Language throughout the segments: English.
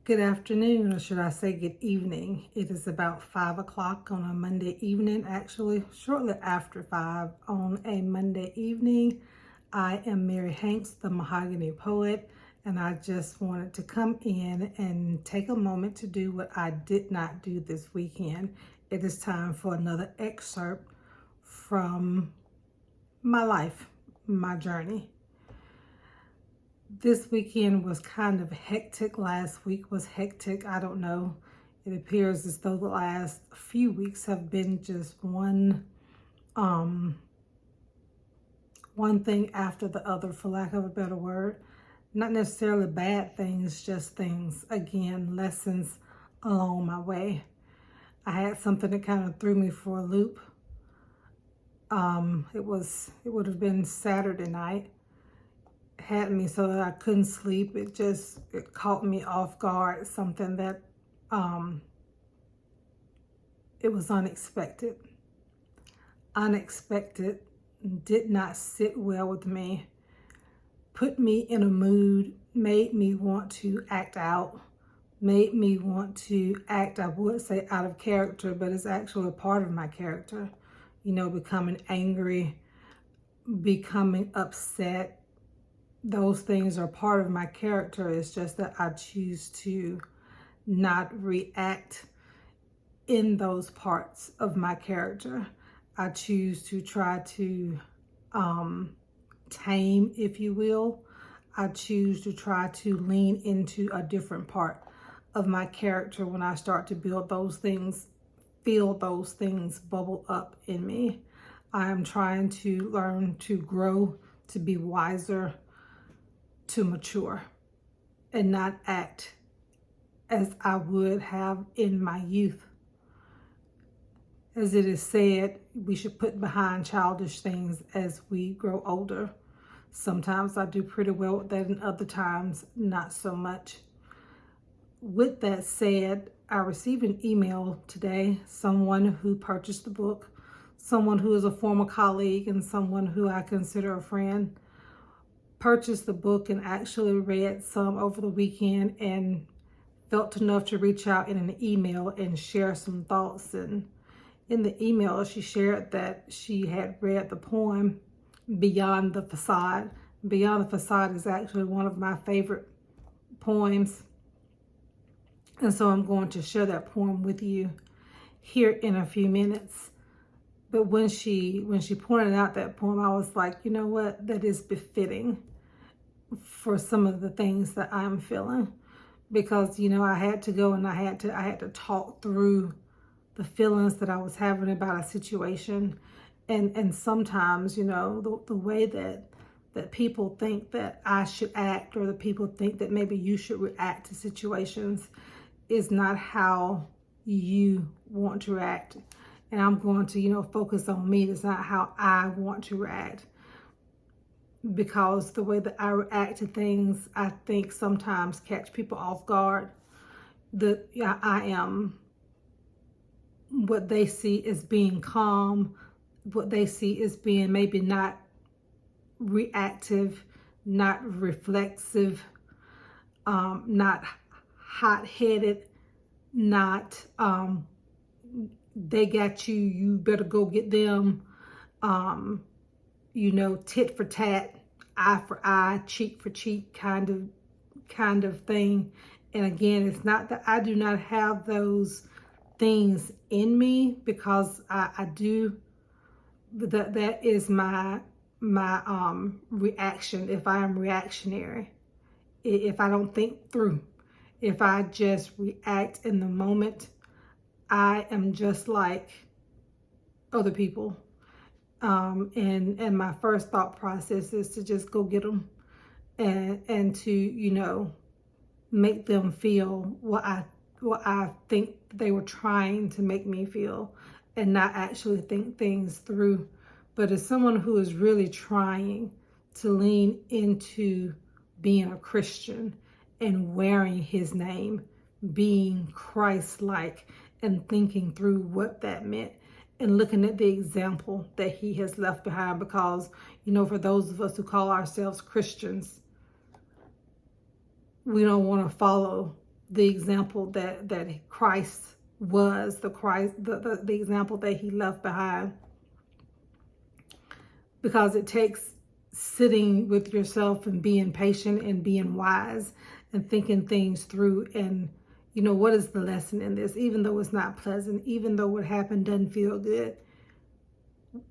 Good afternoon, or should I say good evening. It is about 5 o'clock on a Monday evening, actually shortly after 5 on a Monday evening. I am Mary Hanks, the Mahogany Poet, and I just wanted to come in and take a moment to do what I did not do this weekend. It is time for another excerpt from my life, my journey. This weekend was kind of hectic. Last week was hectic. I don't know. It appears as though the last few weeks have been just one thing after the other, for lack of a better word. Not necessarily bad things, just things, again, lessons along my way. I had something that kind of threw me for a loop. It would have been Saturday night. Had me so that I couldn't sleep. It caught me off guard, something that it was unexpected, did not sit well with me, put me in a mood, made me want to act out, made me want to act, I would say, out of character, but it's actually a part of my character, becoming angry, becoming upset. Those things are part of my character. It's just that I choose to not react in those parts of my character. I choose to try to tame, if you will. I choose to try to lean into a different part of my character when I start to build those things, feel those things bubble up in me. I am trying to learn to grow, to be wiser, to mature, and not act as I would have in my youth. As it is said, we should put behind childish things as we grow older. Sometimes I do pretty well with that, and other times not so much. With that said, I received an email today, someone who purchased the book, someone who is a former colleague, and someone who I consider a friend, purchased the book and actually read some over the weekend and felt enough to reach out in an email and share some thoughts. And in the email, she shared that she had read the poem Beyond the Facade. Beyond the Facade is actually one of my favorite poems. And so I'm going to share that poem with you here in a few minutes. But when she pointed out that poem, I was like, you know what? That is befitting for some of the things that I'm feeling, because I had to go and I had to talk through the feelings that I was having about a situation, and sometimes the way that people think that I should act, or the people think that maybe you should react to situations, is not how you want to react. And I'm going to focus on me. It's not how I want to react, because the way that I react to things, I think sometimes catch people off guard. I am what they see as being calm, what they see as being maybe not reactive, not reflexive, not hot-headed, not they got you, you better go get them, tit for tat, eye for eye, cheek for cheek kind of thing. And again, it's not that I do not have those things in me, because I do. That is my reaction. If I am reactionary, if I don't think through, if I just react in the moment, I am just like other people. And my first thought process is to just go get them and to, make them feel what I think they were trying to make me feel, and not actually think things through. But as someone who is really trying to lean into being a Christian and wearing his name, being Christ-like, and thinking through what that meant, and looking at the example that he has left behind, because, for those of us who call ourselves Christians, we don't want to follow the example that Christ was, the example that he left behind. Because it takes sitting with yourself and being patient and being wise and thinking things through. And, you know, what is the lesson in this? Even though it's not pleasant, even though what happened doesn't feel good,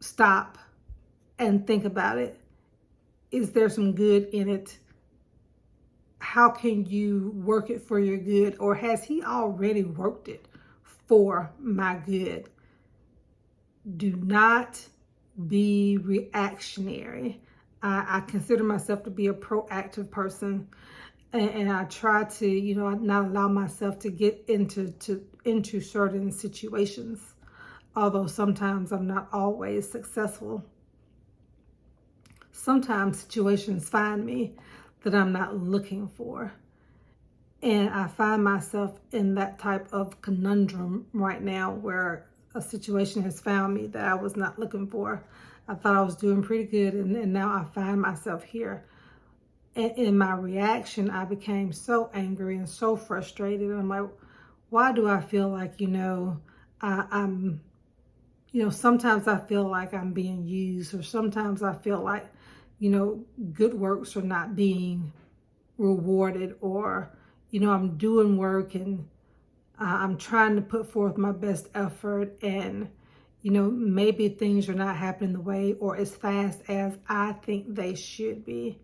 stop and think about it. Is there some good in it? How can you work it for your good? Or has he already worked it for my good? Do not be reactionary. I consider myself to be a proactive person, and I try to, you know, not allow myself to get into certain situations, although sometimes I'm not always successful. Sometimes situations find me that I'm not looking for, and I find myself in that type of conundrum right now where a situation has found me that I was not looking for. I thought I was doing pretty good, and now I find myself here. And in my reaction, I became so angry and so frustrated. I'm like, why do I feel like, you know, I'm, you know, sometimes I feel like I'm being used, or sometimes I feel like, you know, good works are not being rewarded, or, you know, I'm doing work and I'm trying to put forth my best effort, and, you know, maybe things are not happening the way or as fast as I think they should be.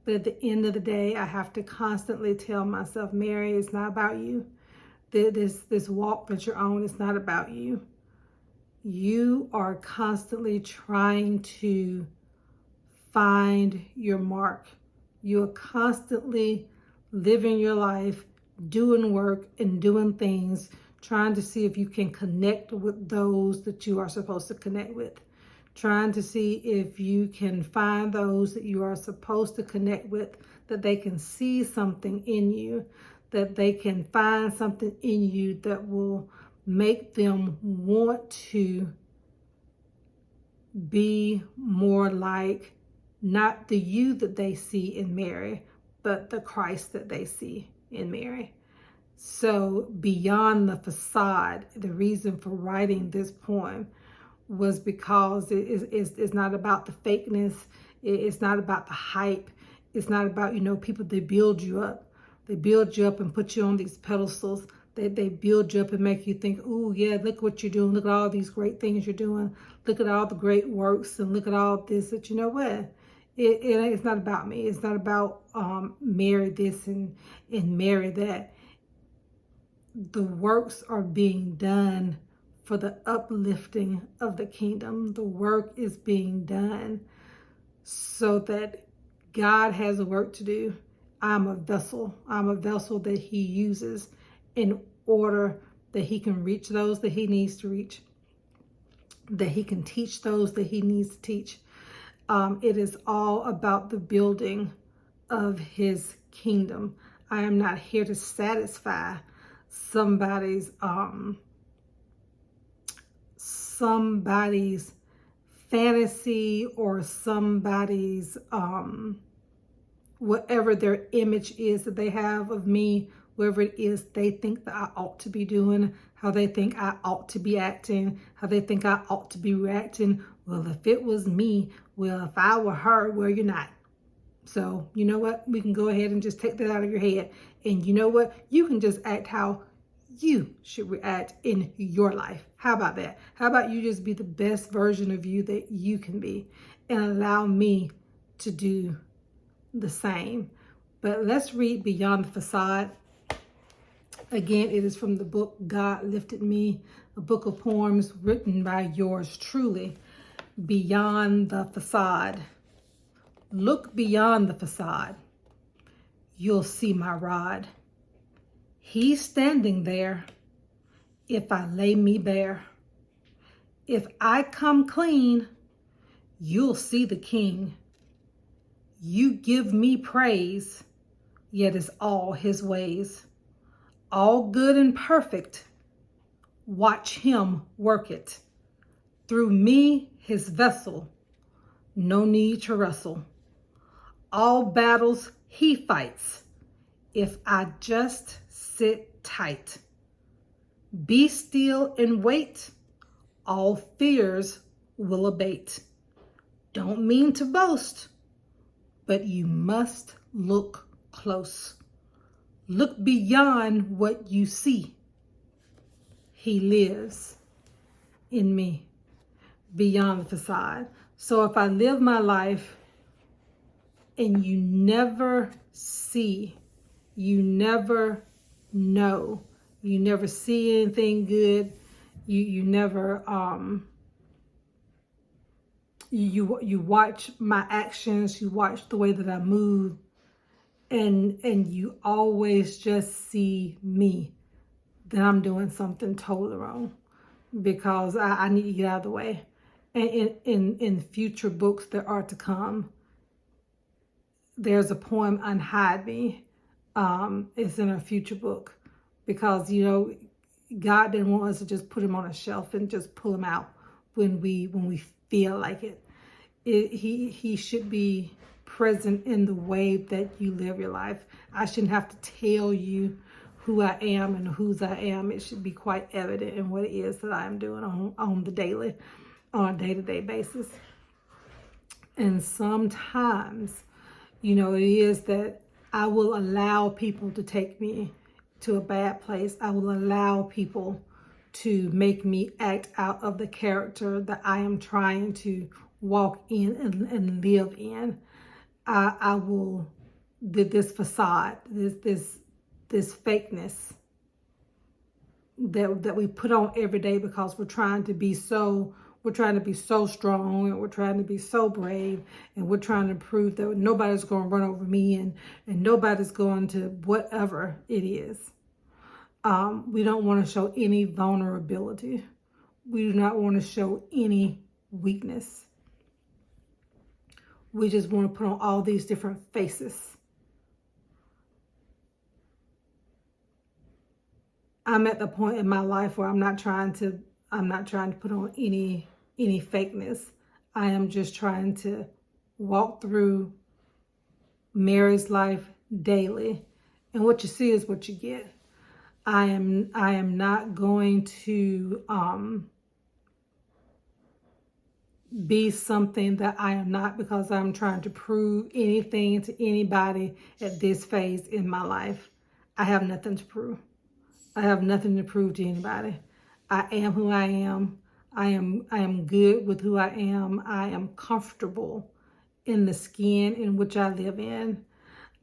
But at the end of the day, I have to constantly tell myself, Mary, it's not about you. This walk that you're on is not about you. You are constantly trying to find your mark. You are constantly living your life, doing work and doing things, trying to see if you can connect with those that you are supposed to connect with, trying to see if you can find those that you are supposed to connect with, that they can see something in you, that they can find something in you that will make them want to be more like not the you that they see in Mary, but the Christ that they see in Mary. So beyond the facade, the reason for writing this poem was because it's not about the fakeness. It's not about the hype. It's not about, you know, people, they build you up. They build you up and put you on these pedestals. They build you up and make you think, oh yeah, look what you're doing. Look at all these great things you're doing. Look at all the great works, and look at all this. That, you know what? It's not about me. It's not about marry this and marry that. The works are being done for the uplifting of the kingdom. The work is being done so that God has a work to do. I'm a vessel. I'm a vessel that he uses in order that he can reach those that he needs to reach, that he can teach those that he needs to teach. It is all about the building of his kingdom. I am not here to satisfy somebody's fantasy, or somebody's whatever their image is that they have of me, whatever it is they think that I ought to be doing, how they think I ought to be acting, how they think I ought to be reacting. Well, if it was me, well, if I were her, well, you're not. So, you know what? We can go ahead and just take that out of your head. And you know what? You can just act how you should react in your life. How about that? How about you just be the best version of you that you can be, and allow me to do the same. But let's read Beyond the Facade. Again, it is from the book God Lifted Me, a book of poems written by yours truly. Beyond the Facade. Look beyond the facade. You'll see my rod. He's standing there if I lay me bare. If I come clean, you'll see the King. You give me praise, yet it's all his ways. All good and perfect. Watch him work it. Through me, his vessel, no need to wrestle. All battles he fights if I just sit sit tight. Be still and wait. All fears will abate. Don't mean to boast, but you must look close. Look beyond what you see. He lives in me, beyond the facade. So if I live my life and you never see, you never know, you never see anything good, you never you watch my actions, you watch the way that I move, and you always just see me, then I'm doing something totally wrong, because I need to get out of the way. And in future books that are to come, there's a poem, Unhide Me. It's in a future book, because, you know, God didn't want us to just put him on a shelf and just pull him out when we feel like it. He should be present in the way that you live your life. I shouldn't have to tell you who I am and whose I am. It should be quite evident in what it is that I am doing on a day-to-day basis. And sometimes, you know, it is that I will allow people to take me to a bad place. I will allow people to make me act out of the character that I am trying to walk in and live in. I will, this facade, this fakeness that we put on every day, because we're trying to be so strong, and we're trying to be so brave, and we're trying to prove that nobody's going to run over me, and nobody's going to whatever it is. We don't want to show any vulnerability. We do not want to show any weakness. We just want to put on all these different faces. I'm at the point in my life where I'm not trying to put on any fakeness. I am just trying to walk through Mary's life daily, and what you see is what you get. I am not going to be something that I am not, because I'm trying to prove anything to anybody at this phase in my life. I have nothing to prove. I have nothing to prove to anybody. I am who I am. I am good with who I am. I am comfortable in the skin in which I live in.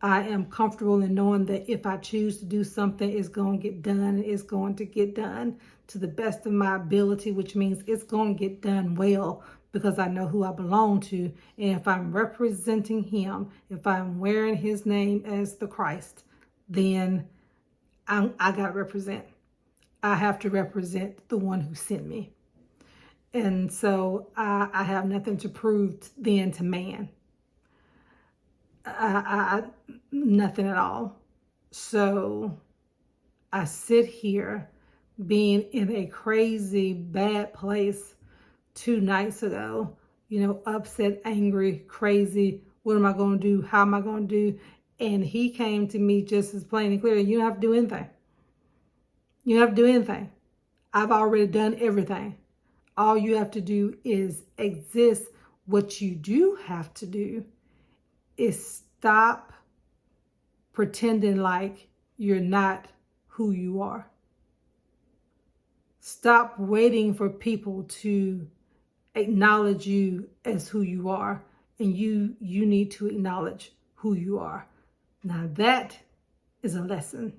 I am comfortable in knowing that if I choose to do something, it's going to get done, and it's going to get done to the best of my ability, which means it's going to get done well, because I know who I belong to. And if I'm representing him, if I'm wearing his name as the Christ, then I got to represent. I have to represent the one who sent me. And so I have nothing to prove then to man. Nothing at all. So I sit here being in a crazy bad place 2 nights ago, you know, upset, angry, crazy. What am I going to do? How am I going to do? And he came to me just as plain and clear. You don't have to do anything. You don't have to do anything. I've already done everything. All you have to do is exist. What you do have to do is stop pretending like you're not who you are. Stop waiting for people to acknowledge you as who you are, and you need to acknowledge who you are. Now that is a lesson.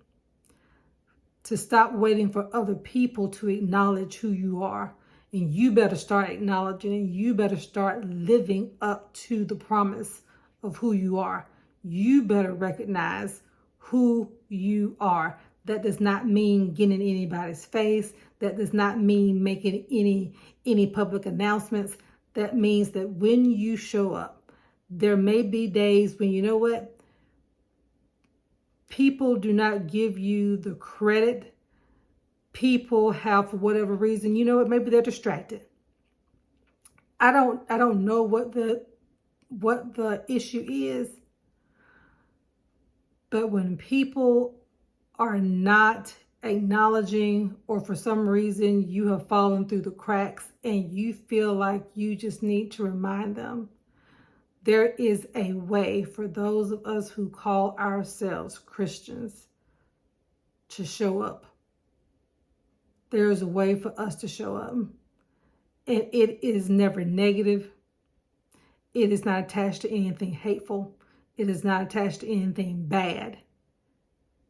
To stop waiting for other people to acknowledge who you are, and you better start acknowledging, and you better start living up to the promise of who you are. You better recognize who you are. That does not mean getting in anybody's face. That does not mean making any public announcements. That means that when you show up, there may be days when, you know what, people do not give you the credit. People have, for whatever reason, you know what, maybe they're distracted. I don't know what the issue is, but when people are not acknowledging, or for some reason you have fallen through the cracks and you feel like you just need to remind them, there is a way for those of us who call ourselves Christians to show up. There is a way for us to show up. And it is never negative. It is not attached to anything hateful. It is not attached to anything bad.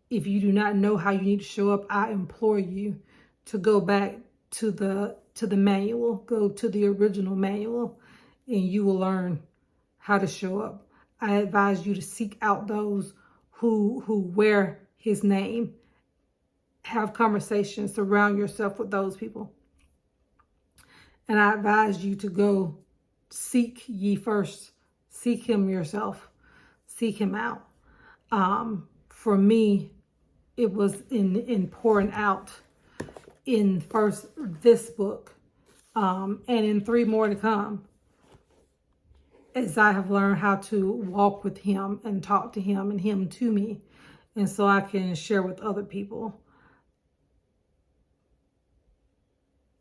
If you do not know how you need to show up, I implore you to go back to the manual, go to the original manual, and you will learn how to show up. I advise you to seek out those who wear his name. Have conversations, surround yourself with those people. And I advise you to go seek ye first. Seek him yourself. Seek him out. For me, it was in pouring out in first this book, and in 3 more to come, as I have learned how to walk with him and talk to him and him to me, and so I can share with other people.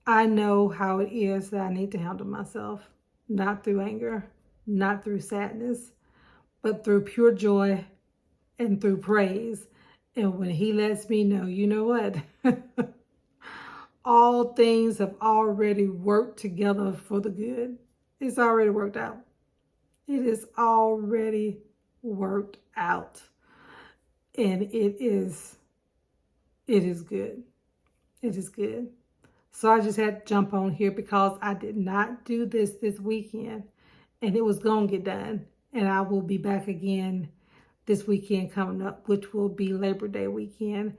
I know how it is that I need to handle myself, not through anger, not through sadness, but through pure joy and through praise. And when he lets me know, you know what? All things have already worked together for the good. It's already worked out. It is already worked out. And it is good. It is good. So I just had to jump on here because I did not do this weekend, and it was going to get done. And I will be back again this weekend coming up, which will be Labor Day weekend.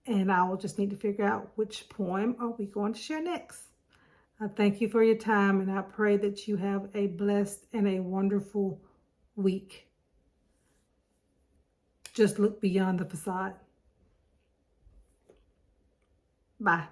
And I will just need to figure out which poem are we going to share next. I thank you for your time, and I pray that you have a blessed and a wonderful week. Just look beyond the facade. Bye.